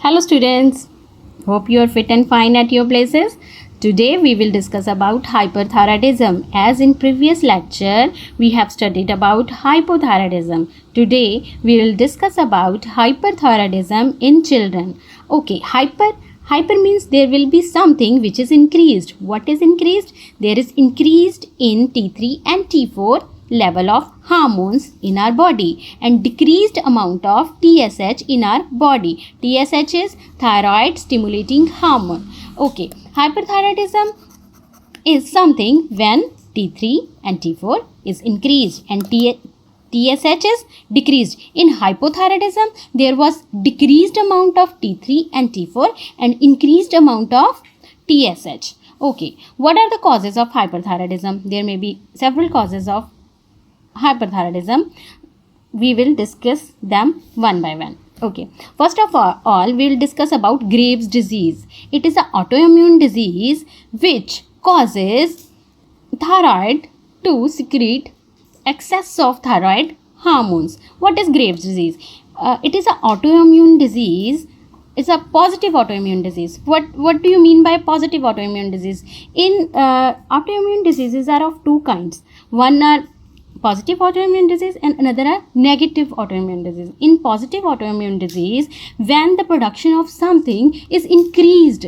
Hello students, hope you are fit and fine at your places. Today we will discuss about hyperthyroidism. As in previous lecture we have studied about hypothyroidism. Today we will discuss about hyperthyroidism in children. Okay, hyper means there will be something which is increased. What is increased? There is increased in T3 and T4 level of hormones in our body and decreased amount of TSH in our body. TSH is thyroid stimulating hormone. Okay, hyperthyroidism is something when T3 and T4 is increased and TSH is decreased. In hypothyroidism, there was decreased amount of T3 and T4 and increased amount of TSH. Okay, what are the causes of hyperthyroidism? There may be several causes of hyperthyroidism. We will discuss them one by one. Okay, first of all we will discuss about Graves' disease. It is an autoimmune disease which causes thyroid to secrete excess of thyroid hormones. What is Graves' disease? It is an autoimmune disease. It's a positive autoimmune disease. What do you mean by positive autoimmune disease? In autoimmune diseases are of two kinds. One are positive autoimmune disease and another are negative autoimmune disease. In positive autoimmune disease, when the production of something is increased,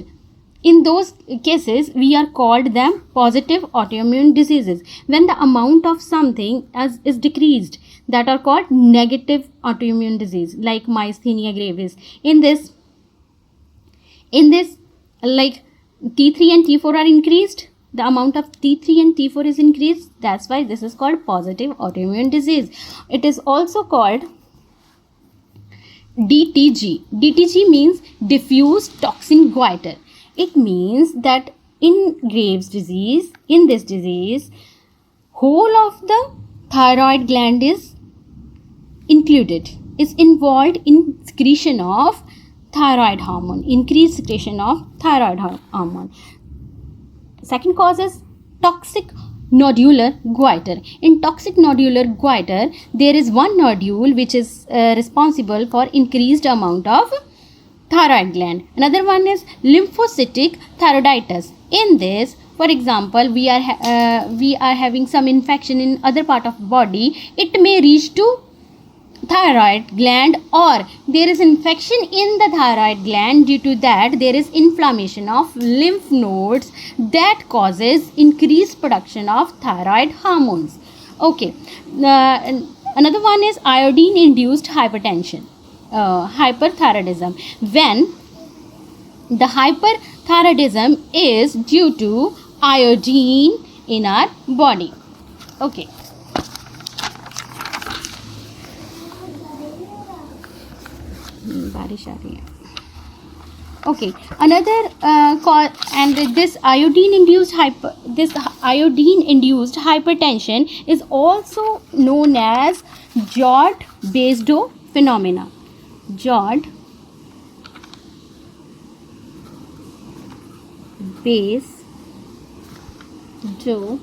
in those cases we are called them positive autoimmune diseases. When the amount of something is decreased, that are called negative autoimmune disease, like myasthenia gravis. In this like T3 and T4 are increased, the amount of T3 and T4 is increased. That's why this is called positive autoimmune disease. It is also called DTG. DTG means diffuse toxin goiter. It means that in Graves' disease, in this disease, whole of the thyroid gland is included, is involved in secretion of thyroid hormone, increased secretion of thyroid hormone. Second cause is toxic nodular goiter. In toxic nodular goiter, there is one nodule which is responsible for increased amount of thyroid gland. Another one is lymphocytic thyroiditis. In this, for example, we are having some infection in other part of body. It may reach to thyroid gland, or there is infection in the thyroid gland. Due to that, there is inflammation of lymph nodes that causes increased production of thyroid hormones. Okay, another one is iodine induced hypertension, hyperthyroidism. When the hyperthyroidism is due to iodine in our body. Okay, बारिश आ रही है. Okay, another cause, and this iodine induced hypertension is also known as Jod-Basedow phenomena. Jod-Basedow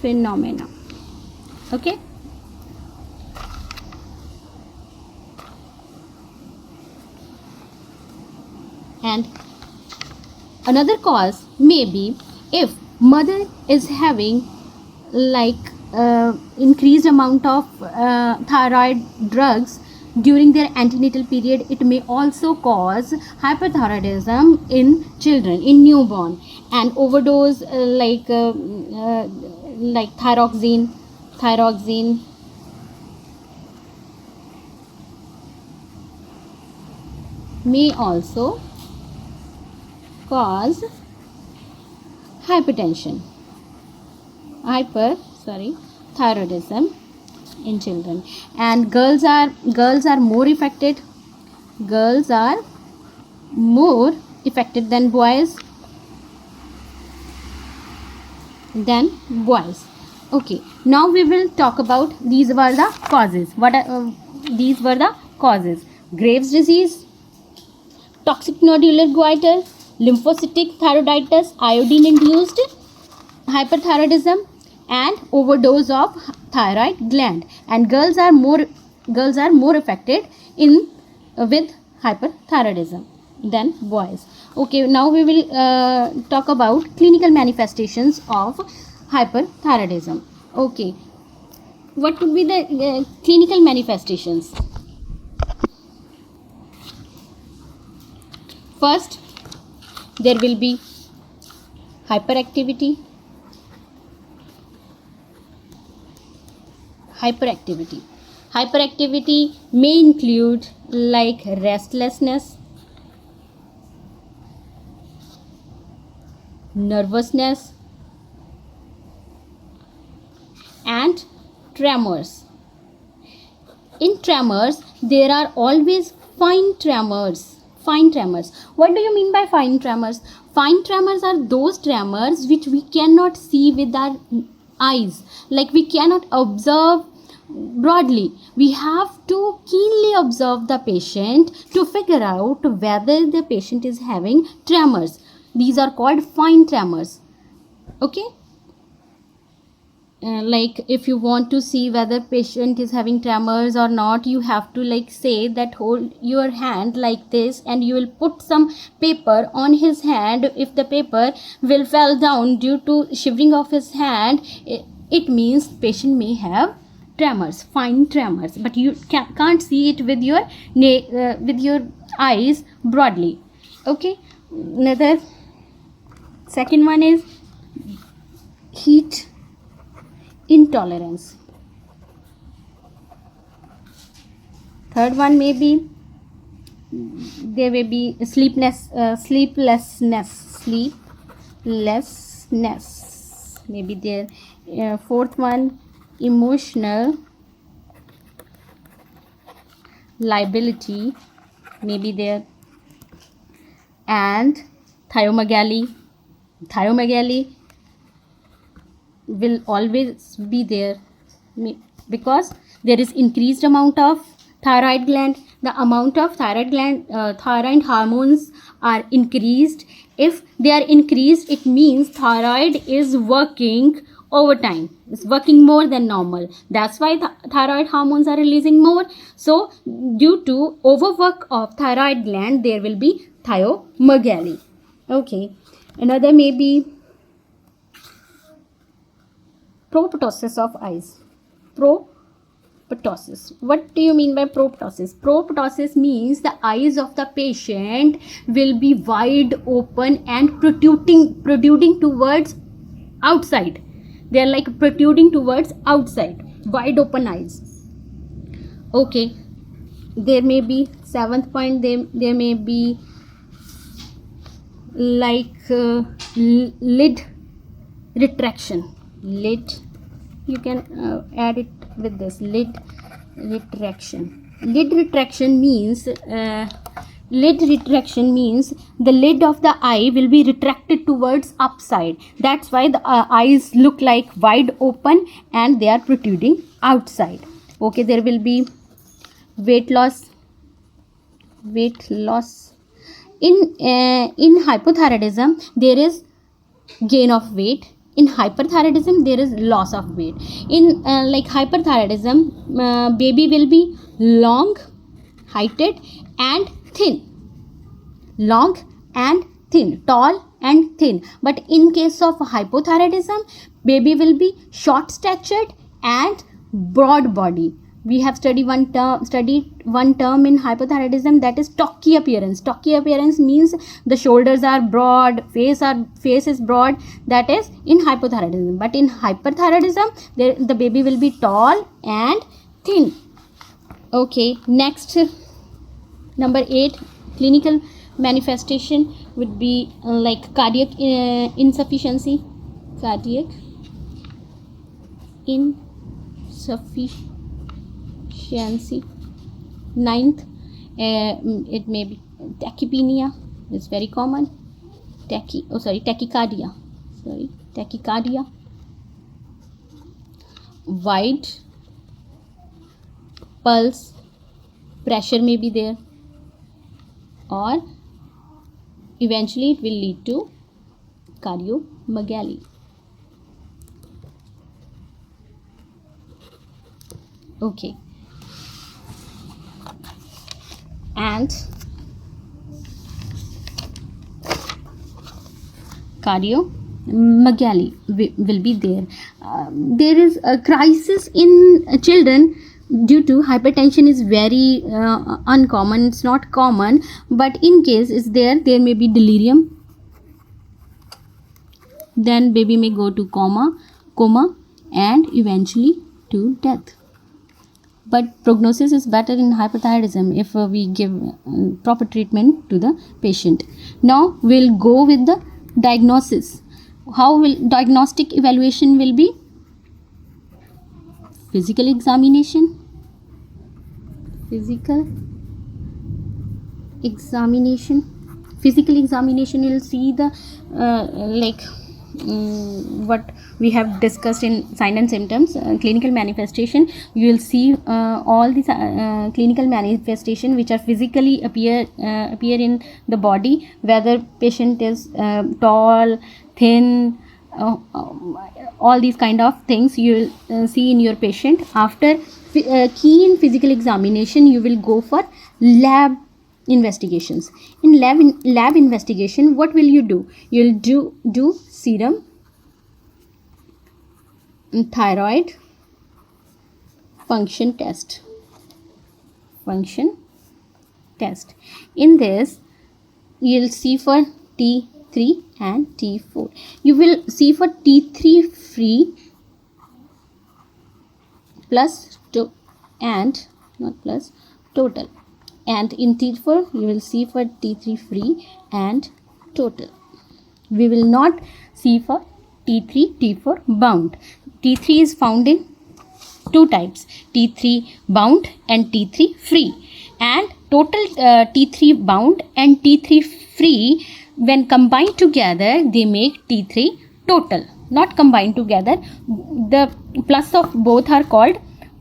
phenomena. Okay. And another cause may be if mother is having like increased amount of thyroid drugs during their antenatal period. It may also cause hyperthyroidism in children, in newborn, and overdose like thyroxine may also cause hyperthyroidism in children. And girls are more affected. Girls are more affected than boys. Okay, now we will talk about these were the causes. These were the causes: Graves' disease, toxic nodular goiter, lymphocytic thyroiditis, iodine induced hyperthyroidism, and overdose of thyroid gland. And girls are more affected with hyperthyroidism than boys. Okay, now we will talk about clinical manifestations of hyperthyroidism. Okay, what could be the clinical manifestations? First, there will be hyperactivity. Hyperactivity may include like restlessness, nervousness, and tremors. In tremors, there are always fine tremors. What do you mean by fine tremors? Fine tremors are those tremors which we cannot see with our eyes, like we cannot observe broadly. We have to keenly observe the patient to figure out whether the patient is having tremors. These are called fine tremors. Okay, like if you want to see whether patient is having tremors or not, you have to like say that hold your hand like this and you will put some paper on his hand. If the paper will fall down due to shivering of his hand, it means patient may have tremors, fine tremors, but you can't see it with your eyes broadly. Okay, another second one is heat intolerance. Third one may be there may be sleeplessness maybe there. Fourth one, emotional liability may be there, and thiomegaly will always be there because there is increased amount of thyroid gland. The amount of thyroid hormones are increased. If they are increased, it means thyroid is working overtime, it's working more than normal. That's why the thyroid hormones are releasing more. So due to overwork of thyroid gland, there will be thiomegaly. Okay, another may be proptosis of eyes. Proptosis. What do you mean by proptosis? Proptosis means the eyes of the patient will be wide open and protruding towards outside. They are like protruding towards outside, wide open eyes. Okay, there may be seventh point, there may be like lid retraction. You can add it with this, lid retraction means the lid of the eye will be retracted towards upside. That's why the eyes look like wide open and they are protruding outside. Okay, there will be weight loss. In hypothyroidism there is gain of weight. In hyperthyroidism there is loss of weight. In like hyperthyroidism, baby will be long, heighted and thin. Tall and thin. But in case of hypothyroidism, baby will be short statured and broad body. We have studied one term in hypothyroidism, that is stocky appearance. Stocky appearance means the shoulders are broad, face is broad. That is in hypothyroidism. But in hyperthyroidism, the baby will be tall and thin. Okay, next, number 8, clinical manifestation would be like cardiac insufficiency. Ninth, it may be tachypnea. It's very common. Tachycardia. Wide pulse, pressure may be there, or eventually it will lead to cardiomegaly. Okay, and cardiomegaly will be there. There is a crisis in children due to hypertension is very uncommon. It's not common, but in case is there may be delirium. Then baby may go to coma, and eventually to death. But prognosis is better in hypothyroidism if we give proper treatment to the patient. Now we'll go with the diagnosis. How will diagnostic evaluation will be? Physical examination. Physical examination, you'll see the what we have discussed in sign and symptoms, clinical manifestation. You will see all these clinical manifestation which are physically appear in the body, whether patient is tall, thin, all these kind of things you will see in your patient. After keen physical examination, you will go for lab investigations. In lab investigation, what will you do? You'll do serum, thyroid function test. In this, you'll see for T3 and T4. You will see for T3 free plus and not plus total, and in T4 you will see for T3 free and total. We will not see for T3 T4 bound. T3 is found in two types, T3 bound and T3 free, and total T3 bound and T3 free, when combined together they make T3 total. Not combined together, the plus of both are called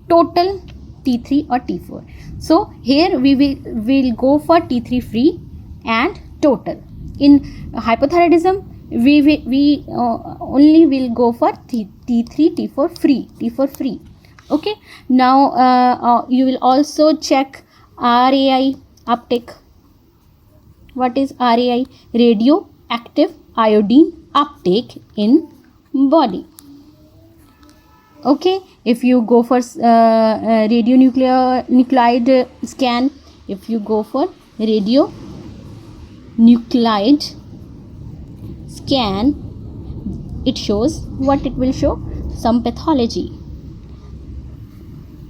total T3 or T4. So here we will go for T3 free and total. In hypothyroidism, we only will go for T3 T4 free. Okay. Now you will also check RAI uptake. What is RAI? Radioactive iodine uptake in body. Okay, if you go for radionuclide scan, if you go for radionuclide scan, it shows what it will show? Some pathology.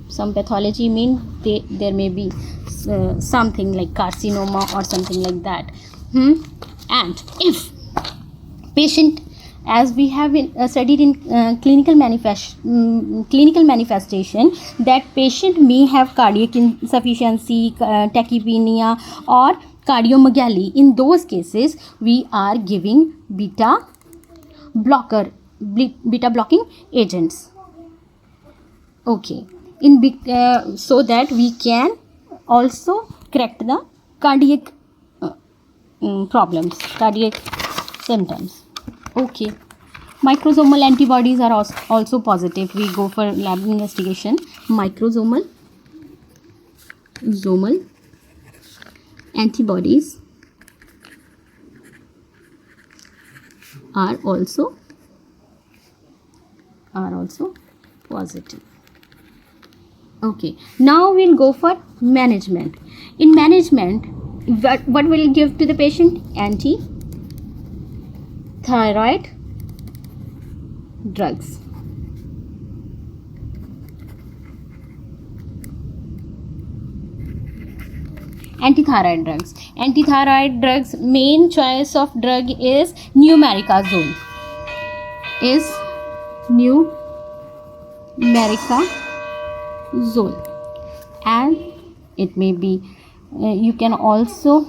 Some pathology means there may be something like carcinoma or something like that. And if patient, as we have studied in clinical manifestation, that patient may have cardiac insufficiency, tachypnea or cardiomegaly. In those cases, we are giving beta blocking agents. Okay, so that we can also correct the cardiac problems, cardiac symptoms. Okay, microsomal antibodies are also positive. We go for lab investigation. Microsomal antibodies are also positive. Okay, now we'll go for management. In management, what will you give to the patient? Anti-thyroid drugs. Anti-thyroid drugs, main choice of drug is numericazole. And it may be you can also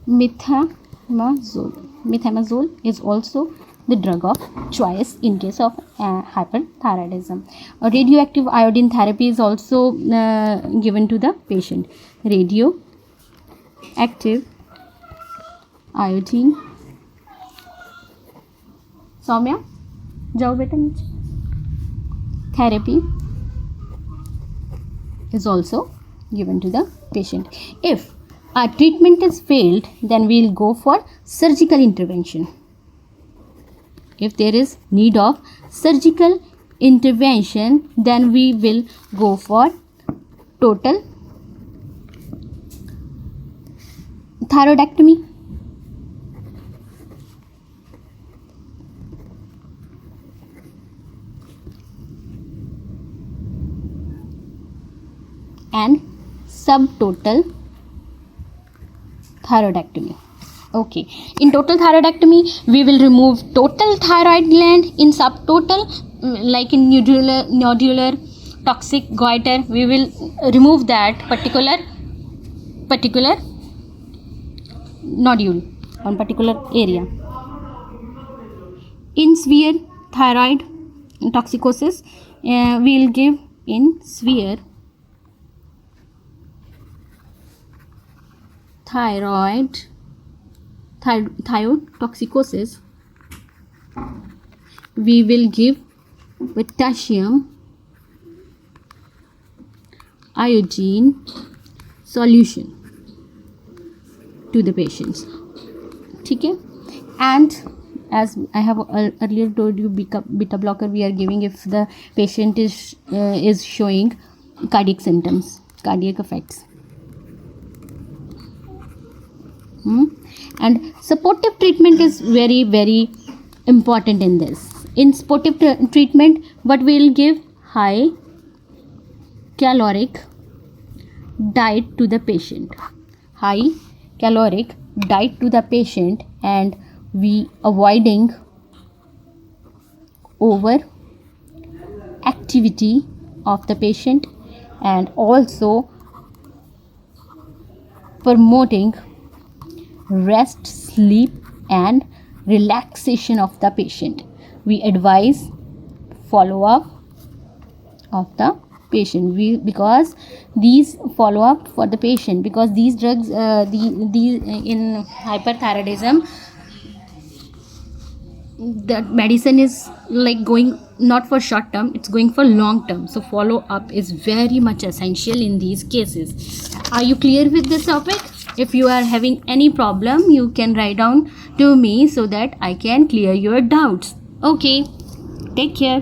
methamazole is also the drug of choice in case of hyperthyroidism. A radioactive iodine therapy is also given to the patient. Radioactive iodine. Soumya, जाओ बेटा नीचे. Therapy is also given to the patient. If our treatment is failed, then we will go for surgical intervention. if there is need of surgical intervention, then we will go for total thyroidectomy. And subtotal thyroidectomy. Okay, in total thyroidectomy we will remove total thyroid gland. In subtotal, like in nodular toxic goiter, we will remove that particular nodule on particular area. In severe thyroid toxicosis, we will give in severe thyroid toxicosis, we will give potassium iodine solution to the patients. Okay, and as I have earlier told you, beta blocker we are giving if the patient is showing cardiac symptoms, cardiac effects. And supportive treatment is very, very important in this. In supportive treatment, what we will give? High caloric diet to the patient. High caloric diet to the patient, and we avoiding over activity of the patient, and also promoting rest, sleep and relaxation of the patient. We advise follow up of the patient, because these follow up for the patient, because these drugs in hyperthyroidism, the medicine is like going not for short term, it's going for long term, so follow up is very much essential in these cases. Are you clear with this topic? If you are having any problem, you can write down to me so that I can clear your doubts. Okay, take care.